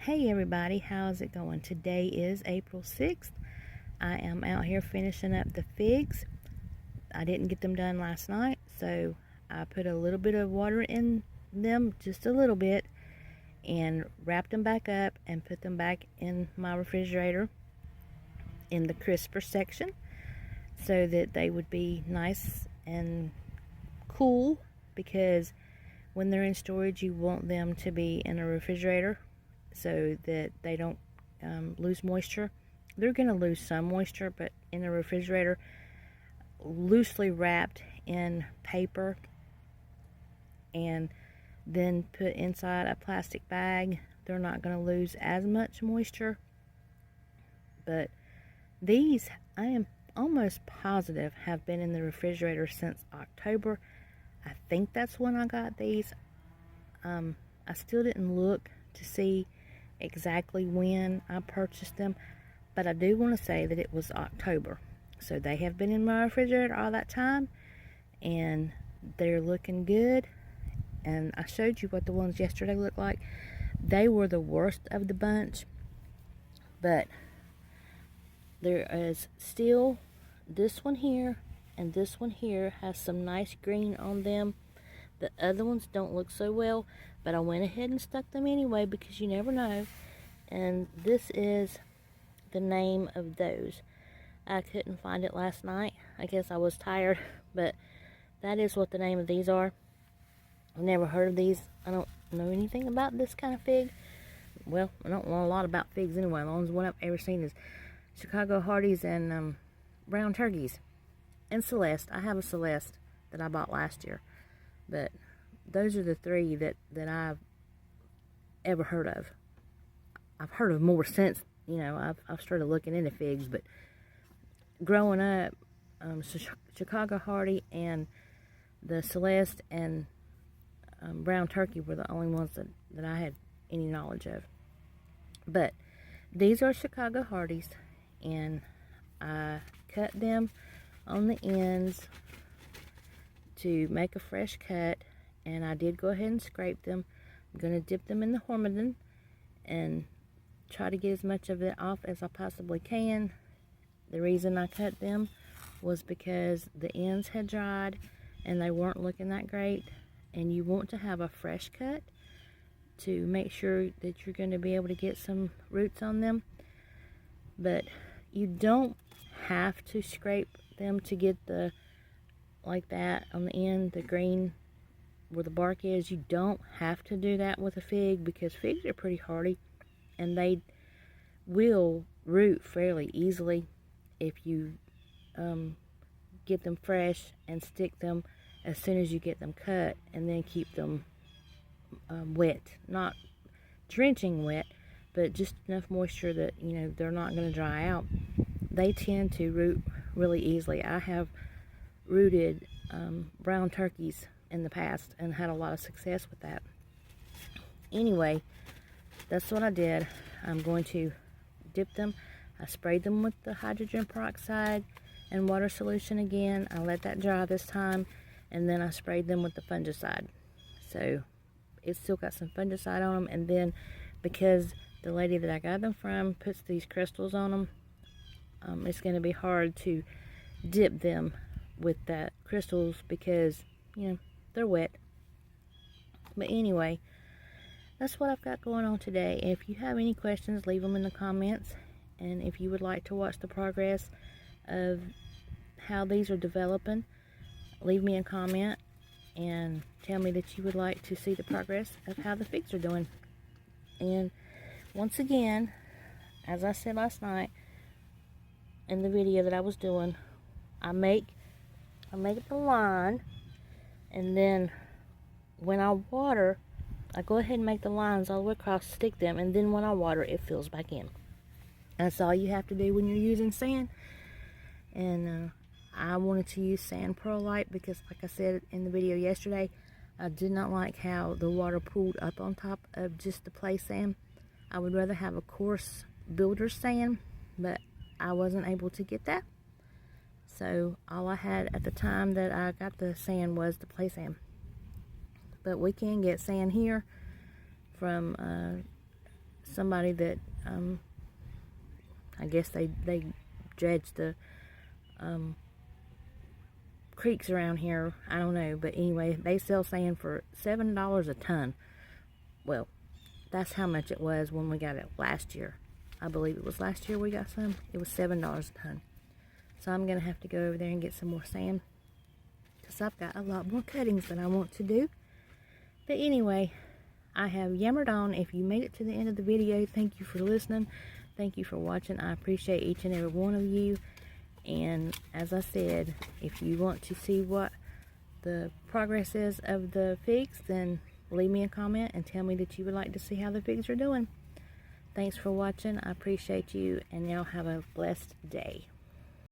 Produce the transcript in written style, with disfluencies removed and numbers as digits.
Hey everybody, how's it going? Today is April 6th. I am out here finishing up the figs. I didn't get them done last night, so I put a little bit of water in them, just a little bit, and wrapped them back up and put them back in my refrigerator in the crisper section so that they would be nice and cool, because when they're in storage you want them to be in a refrigerator so that they don't lose moisture. They're going to lose some moisture, but in a refrigerator, loosely wrapped in paper and then put inside a plastic bag, they're not going to lose as much moisture. But these, I am almost positive, have been in the refrigerator since October. I think that's when I got these. I still didn't look to see exactly when I purchased them, but I do want to say that it was October. So they have been in my refrigerator all that time, and they're looking good. And I showed you what the ones yesterday looked like. They were the worst of the bunch, but there is still this one here, and this one here has some nice green on them. The other ones don't look so well, but I went ahead and stuck them anyway because you never know. And this is the name of those. I couldn't find it last night. I guess I was tired, but that is what the name of these are. I've never heard of these. I don't know anything about this kind of fig. Well, I don't know a lot about figs anyway. The only one I've ever seen is Chicago Hardies and brown turkeys. And Celeste. I have a Celeste that I bought last year. But those are the three that I've ever heard of. I've heard of more since, I've started looking into figs. But growing up, Chicago Hardy and the Celeste and brown turkey were the only ones that I had any knowledge of. But these are Chicago Hardies, and I cut them on the ends to make a fresh cut, and I did go ahead and scrape them. I'm going to dip them in the Hormedin and try to get as much of it off as I possibly can. The reason I cut them was because the ends had dried and they weren't looking that great, and you want to have a fresh cut to make sure that you're going to be able to get some roots on them. But you don't have to scrape them to get the like that on the end, the green where the bark is. You don't have to do that with a fig, because figs are pretty hardy and they will root fairly easily if you get them fresh and stick them as soon as you get them cut, and then keep them wet, not drenching wet, but just enough moisture that they're not going to dry out. They tend to root really easily. I have rooted brown turkeys in the past and had a lot of success with that. Anyway, that's what I did. I'm going to dip them. I sprayed them with the hydrogen peroxide and water solution again. I let that dry this time, and then I sprayed them with the fungicide. So it's still got some fungicide on them, and then because the lady that I got them from puts these crystals on them, it's going to be hard to dip them with that crystals because they're wet. But anyway, that's what I've got going on today. If you have any questions, leave them in the comments, and if you would like to watch the progress of how these are developing, leave me a comment and tell me that you would like to see the progress of how the figs are doing. And once again, as I said last night in the video that I was doing, I make the line, and then when I water, I go ahead and make the lines all the way across, stick them, and then when I water, it fills back in. That's all you have to do when you're using sand. And I wanted to use sand perlite because, like I said in the video yesterday, I did not like how the water pooled up on top of just the play sand. I would rather have a coarse builder's sand, but I wasn't able to get that. So all I had at the time that I got the sand was the play sand. But we can get sand here from somebody that, I guess they dredge the creeks around here. I don't know, but anyway, they sell sand for $7 a ton. Well, that's how much it was when we got it last year. I believe it was last year we got some. It was $7 a ton. So I'm going to have to go over there and get some more sand, because I've got a lot more cuttings that I want to do. But anyway, I have yammered on. If you made it to the end of the video, thank you for listening. Thank you for watching. I appreciate each and every one of you. And as I said, if you want to see what the progress is of the figs, then leave me a comment and tell me that you would like to see how the figs are doing. Thanks for watching. I appreciate you, and y'all have a blessed day.